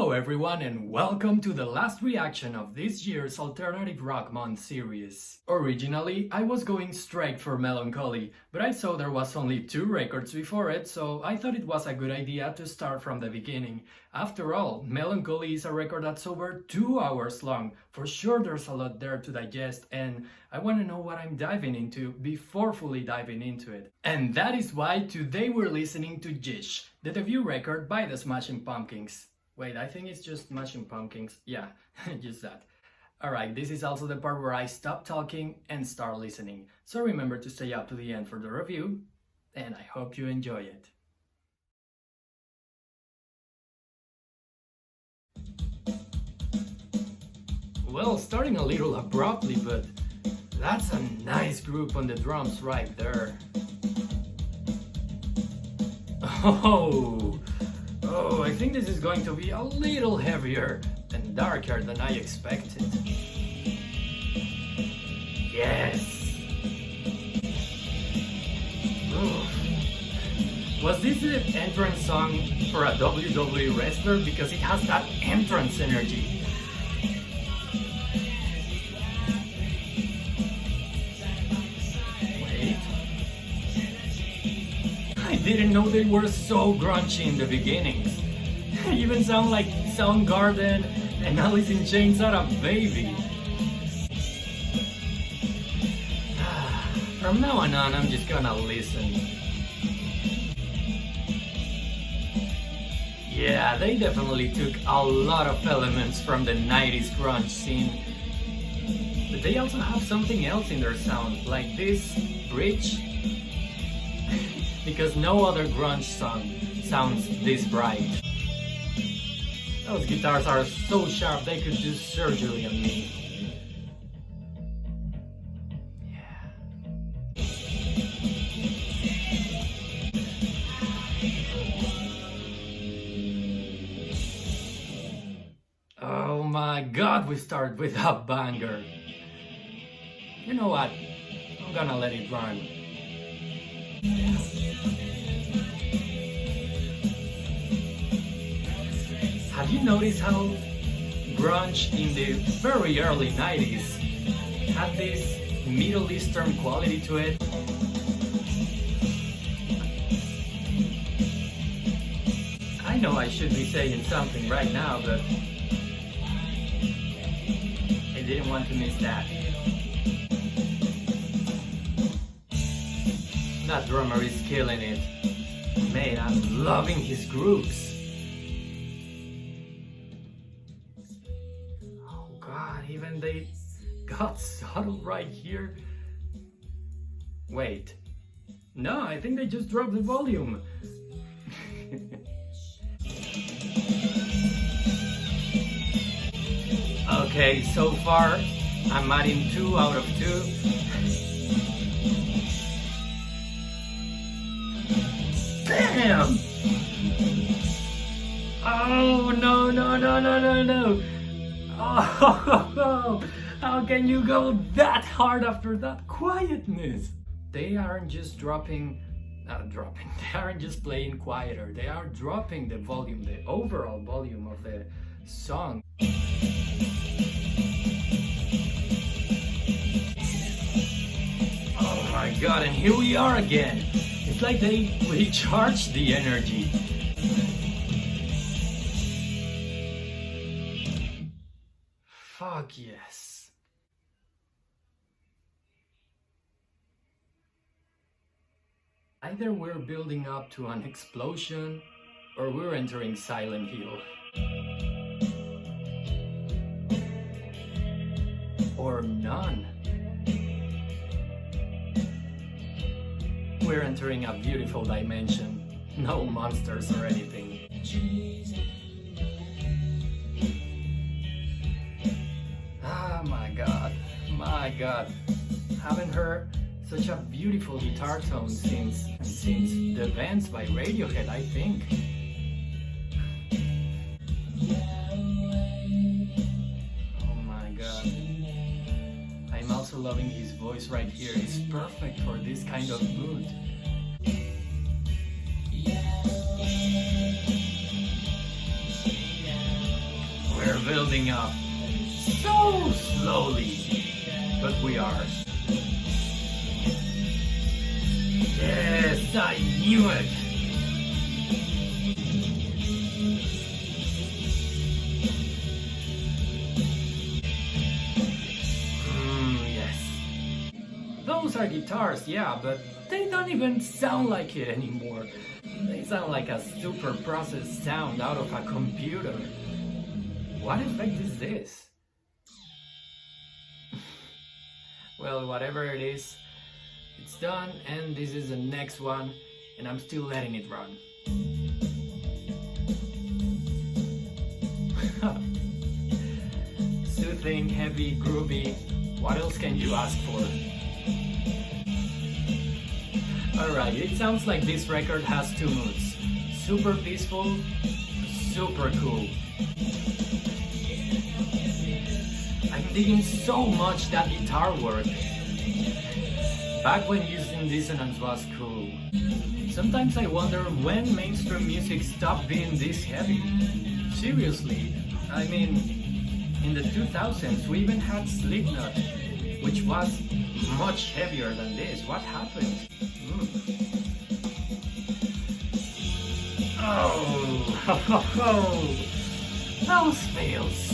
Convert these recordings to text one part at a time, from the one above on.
Hello everyone and welcome to the last reaction of this year's Alternative Rock Month series. Originally, I was going straight for Melancholy, but I saw there was only 2 records before it, so I thought it was a good idea to start from the beginning. After all, Melancholy is a record that's over 2 hours long. For sure there's a lot there to digest, and I want to know what I'm diving into before fully diving into it. And that is why today we're listening to Gish, the debut record by the Smashing Pumpkins. Wait, I think it's just Smashing Pumpkins. Yeah, just that. Alright, this is also the part where I stop talking and start listening. So remember to stay up to the end for the review, and I hope you enjoy it. Well, starting a little abruptly, but that's a nice group on the drums right there. Oh, I think this is going to be a little heavier and darker than I expected. Yes! Oof. Was this the entrance song for a WWE wrestler? Because it has that entrance energy. Wait. I didn't know they were so grungy in the beginnings. They even sound like Soundgarden and Alice in Chains are a baby. From now on, I'm just gonna listen. Yeah, they definitely took a lot of elements from the 90s grunge scene. But they also have something else in their sound, like this bridge. Because no other grunge song sounds this bright. Those guitars are so sharp they could do surgery on me. Oh my god, we start with a banger. You know what? I'm gonna let it run. Have you noticed how grunge in the very early 90s had this Middle Eastern quality to it? I know I should be saying something right now, but I didn't want to miss that. That drummer is killing it. Man, I'm loving his grooves. Oh god, even they got subtle right here. Wait. No, I think they just dropped the volume. Okay, so far I'm adding 2 out of 2. Damn! Oh no. Oh, how can you go that hard after that quietness? They aren't just they aren't just playing quieter, they are dropping the volume, the overall volume of the song. Oh my god, and here we are again. It's like they recharged the energy. Fuck yes. Either we're building up to an explosion, or we're entering Silent Hill. Or none. We're entering a beautiful dimension. No monsters or anything. Ah, my god. Haven't heard such a beautiful guitar tone since The Vents by Radiohead, I think. Oh my god. I'm also loving his voice right here. It's perfect for this kind of mood. building up so slowly, but we are. Yes, I knew it! Those are guitars, yeah, but they don't even sound like it anymore. They sound like a super processed sound out of a computer. What effect is this? Well, whatever it is, it's done, and this is the next one, and I'm still letting it run. Soothing, heavy, groovy, what else can you ask for? Alright, it sounds like this record has two moods. Super peaceful, super cool. I'm digging so much that guitar work. Back when using dissonance was cool. Sometimes I wonder when mainstream music stopped being this heavy. Seriously, I mean, in the 2000s we even had Slipknot, which was much heavier than this. What happened? Oh, those fails.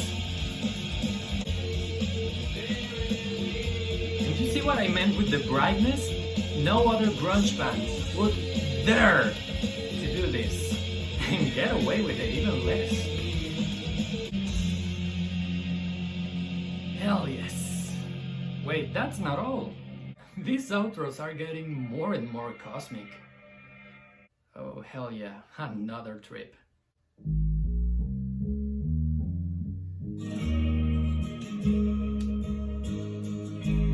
Did you see what I meant with the brightness? No other grunge band would dare to do this and get away with it even less. Hell yes. Wait, that's not all. These outros are getting more and more cosmic. Oh hell yeah, another trip.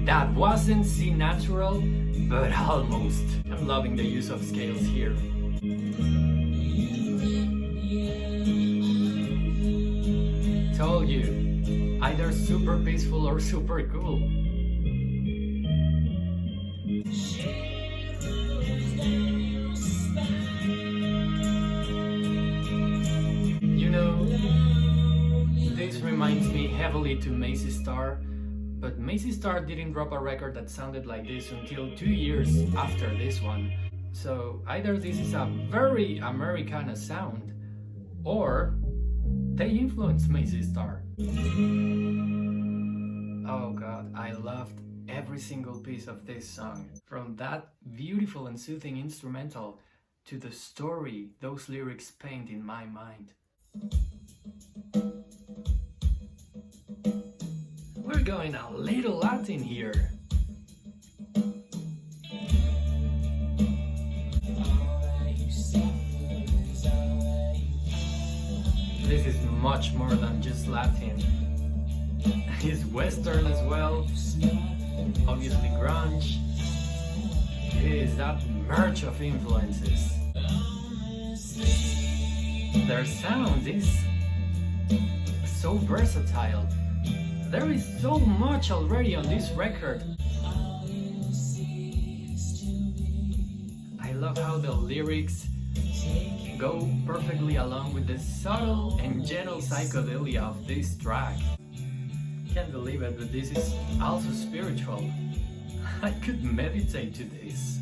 That wasn't C natural, but almost. I'm loving the use of scales here. Told you, either super peaceful or super cool. You know, this reminds me heavily to Macy Star, but Macy Star didn't drop a record that sounded like this until 2 years after this one. So either this is a very Americana sound, or they influenced Macy Star. Oh god, I loved every single piece of this song. From that beautiful and soothing instrumental to the story those lyrics paint in my mind. We're going a little Latin here. This is much more than just Latin. It's Western as well, obviously grunge. It is that merge of influences. Their sound is so versatile. There is so much already on this record. I love how the lyrics go perfectly along with the subtle and gentle psychedelia of this track. Can't believe it, but this is also spiritual. I could meditate to this.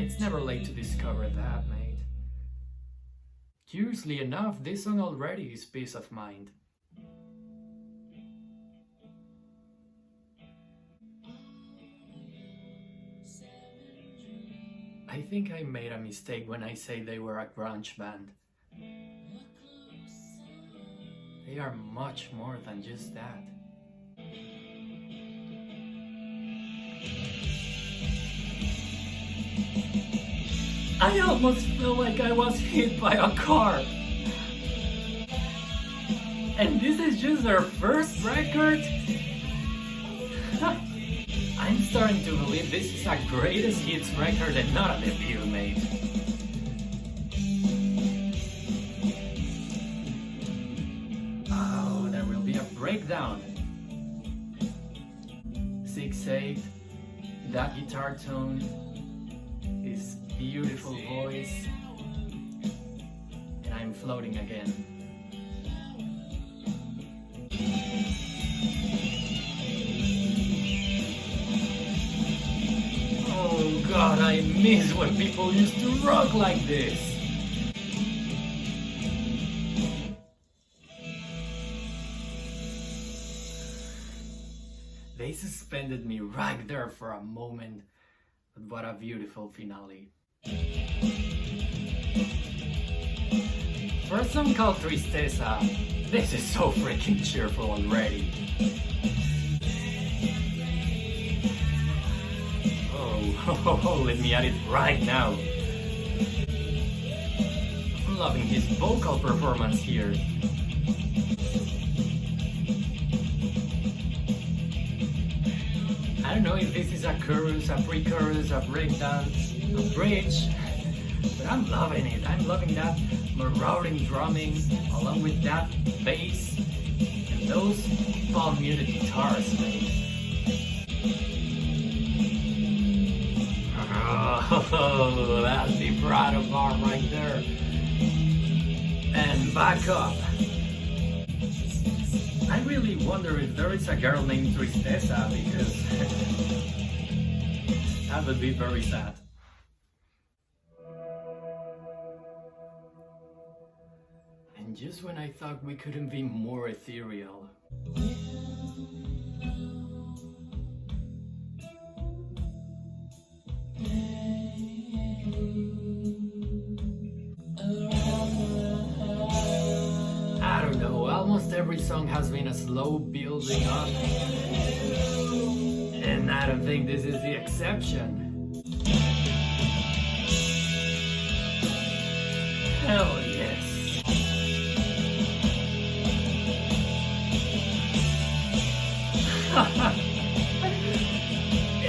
It's never late to discover that, mate. Curiously enough, this song already is peace of mind. I think I made a mistake when I say they were a grunge band. They are much more than just that. I almost felt like I was hit by a car. And this is just their first record? I'm starting to believe this is a greatest hits record and not a debut, mate. Oh, there will be a breakdown. 6/8, that guitar tone, his beautiful voice, floating again. Oh god, I miss when people used to rock like this. They suspended me right there for a moment, but what a beautiful finale. For some called Tristeza, this is so freaking cheerful already. Oh, let me add it right now. I'm loving his vocal performance here. I don't know if this is a chorus, a pre-chorus, a breakdance, a bridge, but I'm loving it. I'm loving that marauding drumming along with that bass and those palm muted guitars, man. Oh, that's the vibrato bar right there. And back up. I really wonder if there is a girl named Tristeza, because that would be very sad. And just when I thought we couldn't be more ethereal. I don't know, almost every song has been a slow building up, and I don't think this is the exception. Hell yes.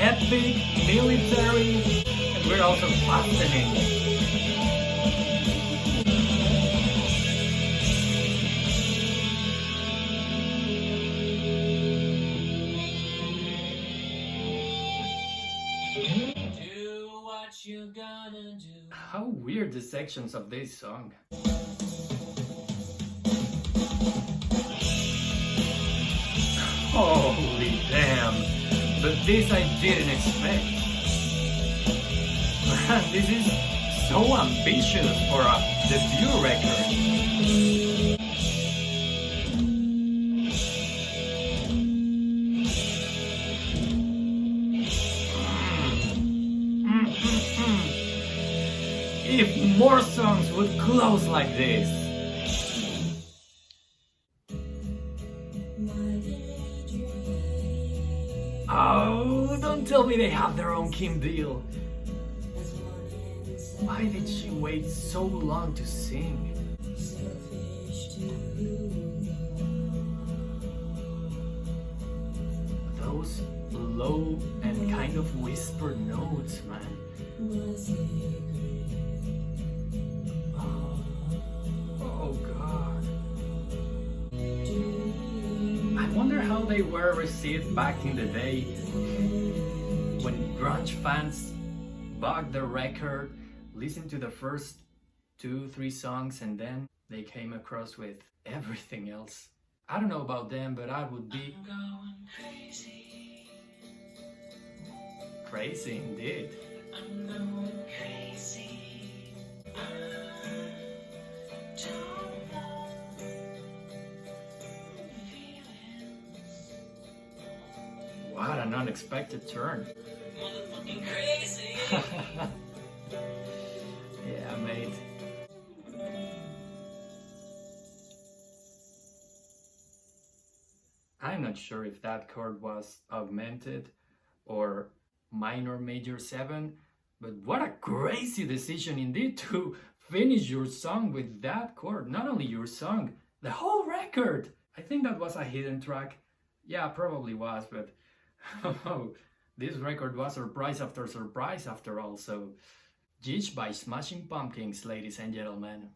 Epic, military, and we're also fascinating. How weird the sections of this song. Holy damn! But this I didn't expect. Man, this is so ambitious for a debut record. If more songs would close like this. Oh, don't tell me they have their own Kim Deal. Why did she wait so long to sing? Those low and kind of whispered notes, man. Oh God. I wonder how they were received back in the day when grunge fans bought the record, listened to the first 2-3 songs, and then they came across with everything else. I don't know about them, but I would be crazy indeed. I'm going crazy. What an unexpected turn. Motherfucking crazy. Yeah, mate. I'm not sure if that chord was augmented or minor major 7, but what a crazy decision indeed to finish your song with that chord. Not only your song, the whole record. I think that was a hidden track. Yeah, probably was, but oh, this record was surprise after all. So, Gish by Smashing Pumpkins, ladies and gentlemen.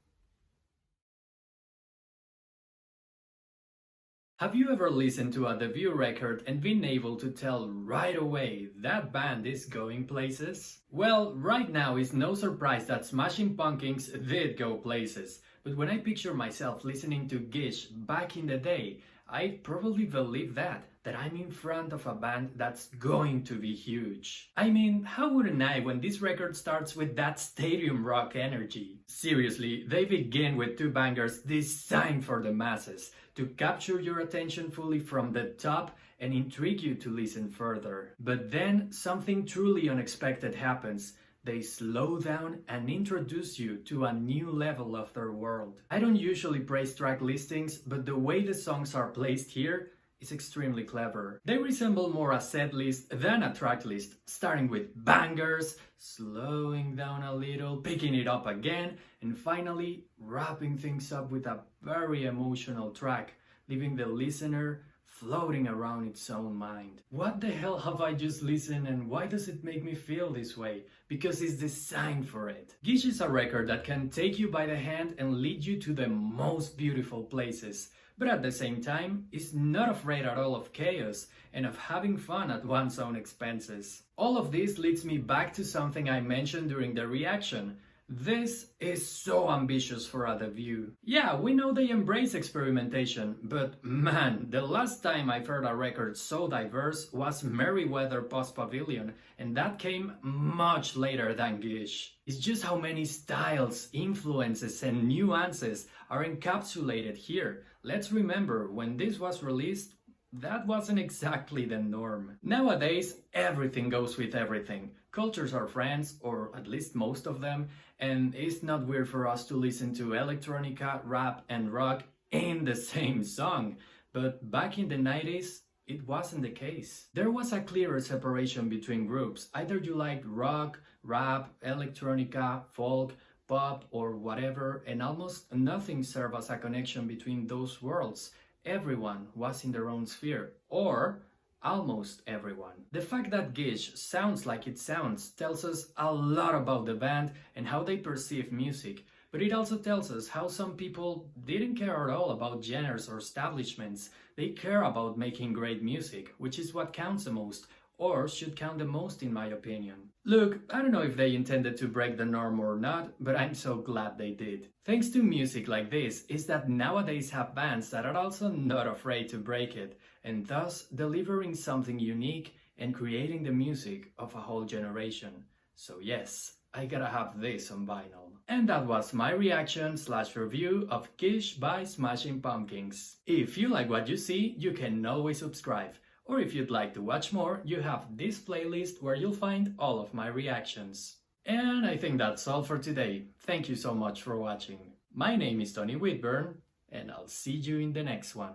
Have you ever listened to a debut record and been able to tell right away that band is going places? Well, right now it's no surprise that Smashing Pumpkins did go places, but when I picture myself listening to Gish back in the day, I probably believe that I'm in front of a band that's going to be huge. I mean, how wouldn't I when this record starts with that stadium rock energy? Seriously, they begin with two bangers designed for the masses, to capture your attention fully from the top and intrigue you to listen further. But then something truly unexpected happens. They slow down and introduce you to a new level of their world. I don't usually praise track listings, but the way the songs are placed here is extremely clever. They resemble more a set list than a track list, starting with bangers, slowing down a little, picking it up again, and finally wrapping things up with a very emotional track, leaving the listener floating around its own mind. What the hell have I just listened and why does it make me feel this way? Because it's designed for it. Gish is a record that can take you by the hand and lead you to the most beautiful places, but at the same time is not afraid at all of chaos and of having fun at one's own expenses. All of this leads me back to something I mentioned during the reaction. This is so ambitious for a debut. Yeah, we know they embrace experimentation, but man, the last time I've heard a record so diverse was Merryweather Post Pavilion, and that came much later than Gish. It's just how many styles, influences, and nuances are encapsulated here. Let's remember, when this was released, that wasn't exactly the norm. Nowadays, everything goes with everything. Cultures are friends, or at least most of them, and it's not weird for us to listen to electronica, rap, and rock in the same song. But back in the 90s, it wasn't the case. There was a clearer separation between groups. Either you liked rock, rap, electronica, folk, pop, or whatever, and almost nothing served as a connection between those worlds. Everyone was in their own sphere, or almost everyone. The fact that Gish sounds like it sounds tells us a lot about the band and how they perceive music, but it also tells us how some people didn't care at all about genres or establishments. They care about making great music, which is what counts the most, or should count the most in my opinion. Look, I don't know if they intended to break the norm or not, but I'm so glad they did. Thanks to music like this is that nowadays have bands that are also not afraid to break it, and thus delivering something unique and creating the music of a whole generation. So yes, I gotta have this on vinyl. And that was my reaction / review of Gish by Smashing Pumpkins. If you like what you see, you can always subscribe. Or if you'd like to watch more, you have this playlist where you'll find all of my reactions. And I think that's all for today. Thank you so much for watching. My name is Tony Whitburn, and I'll see you in the next one.